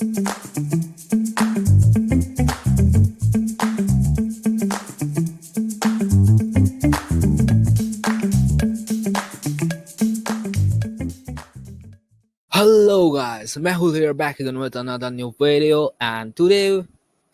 Hello guys, Mehul here back again with another new video, and today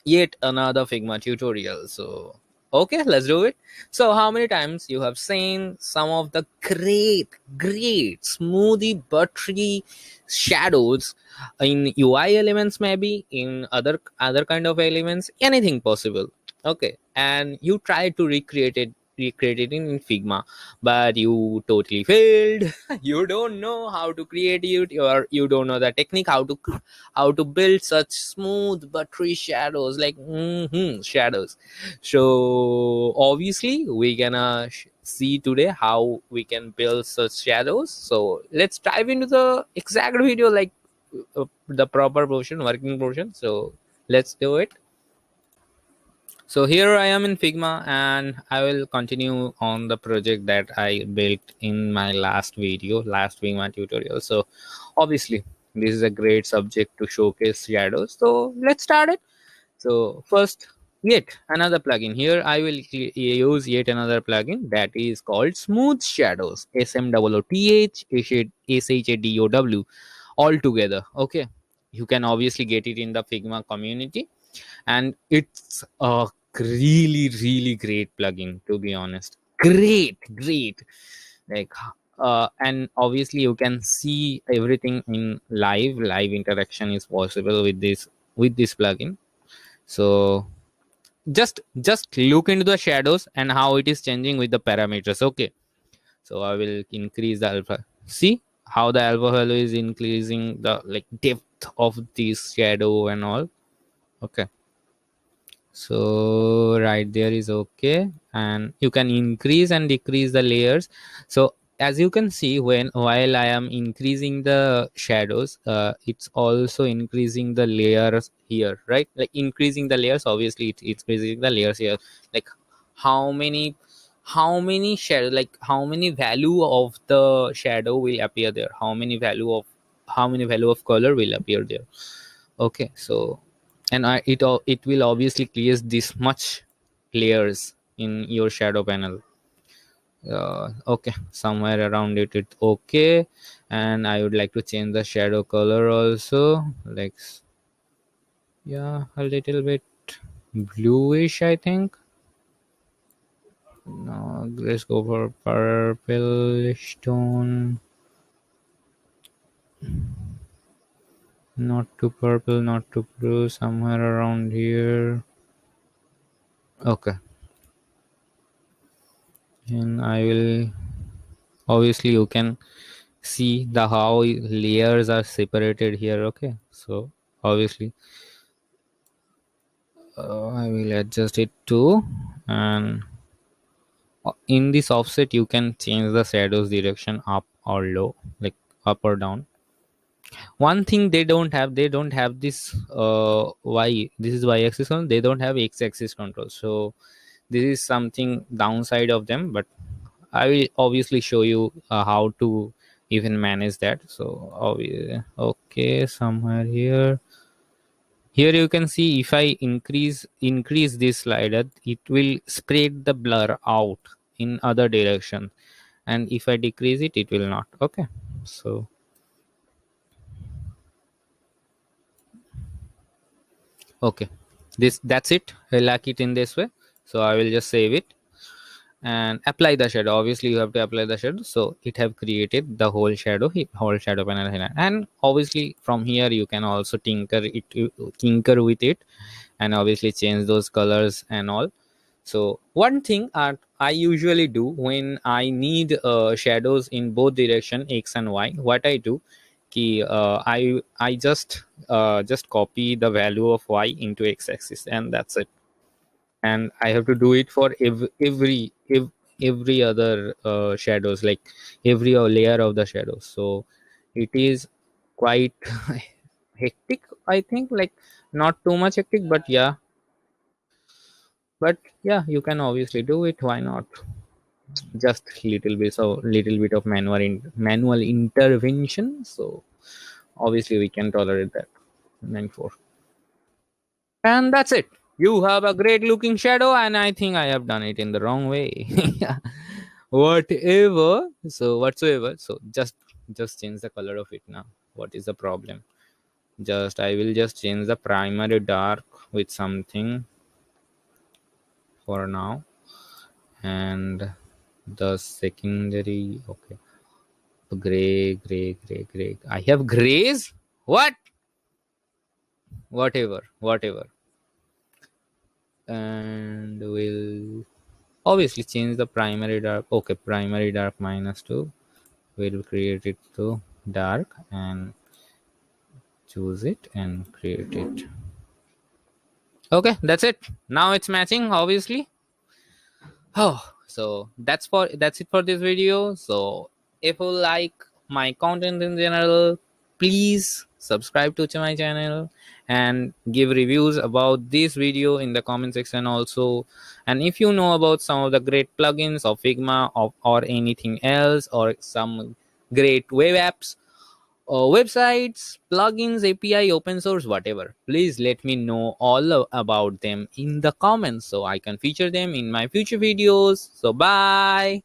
yet another Figma tutorial. So okay, let's do it. So how many times you have seen some of the great smoothie buttery shadows in UI elements, maybe in other kind of elements, anything possible. Okay, and you try to recreate it in Figma, but you totally failed. You don't know how to create it, or you don't know the technique how to build such smooth buttery shadows, like shadows. So obviously we gonna see today how we can build such shadows. So let's dive into the exact video, like the proper portion, working portion. So let's do it. So here I am in Figma, and I will continue on the project that I built in my last video, last Figma tutorial. So obviously this is a great subject to showcase shadows. So let's start it. So first, yet another plugin. Here I will use yet another plugin that is called Smooth Shadows, SMOOTH all together. Okay, you can obviously get it in the Figma community, and it's a really great plugin, to be honest. Great, like and obviously you can see everything in live interaction is possible with this plugin. So just look into the shadows and how it is changing with the parameters. Okay, so I will increase the alpha. See how the alpha value is increasing the like depth of this shadow and all. Okay, so right there is okay, and you can increase and decrease the layers. So as you can see, while I am increasing the shadows, it's also increasing the layers here, right? Like increasing the layers, obviously it's increasing the layers here. Like how many shadow, like how many value of the shadow will appear there, how many value of color will appear there. Okay, so and it will obviously create this much layers in your shadow panel. Okay, somewhere around it's okay, and I would like to change the shadow color also, like yeah, a little bit bluish, I think. No, let's go for purple tone. Not too purple, not too blue, somewhere around here. Okay, and I will obviously you can see the how layers are separated here. Okay, so obviously I will adjust it too, and in this offset you can change the shadows direction up or low, like up or down. One thing they don't have this y, this is y axis control, they don't have x axis control. So this is something downside of them, but I will obviously show you how to even manage that. So okay, somewhere here you can see if I increase this slider, it will spread the blur out in other direction, and if I decrease it, it will not. Okay, so okay, that's it. I like it in this way, so I will just save it and apply the shadow. Obviously you have to apply the shadow, so it have created the whole shadow panel here. And obviously from here you can also tinker with it, and obviously change those colors and all. So one thing I usually do when I need shadows in both direction, x and y, what I do, I just copy the value of y into x axis, and that's it. And I have to do it for every other shadows, like every layer of the shadows. So it is quite hectic, I think, like not too much hectic, but yeah. But yeah, you can obviously do it, why not? Just little bit of manual intervention, so obviously we can tolerate that. 94. And that's it. You have a great looking shadow, and I think I have done it in the wrong way. Whatever. So whatsoever. So just change the color of it now. What is the problem? Just I will just change the primary dark with something for now, and the secondary. Okay. Gray. I have grays. What? Whatever. And we'll obviously change the primary dark. Okay, primary dark -2. We'll create it to dark and choose it and create it. Okay, that's it. Now it's matching, obviously. Oh, so that's it for this video. So if you like my content in general, please subscribe to my channel and give reviews about this video in the comment section also. And if you know about some of the great plugins of Figma or anything else, or some great web apps, websites, plugins, API, open source, whatever, please let me know all about them in the comments so I can feature them in my future videos. So bye.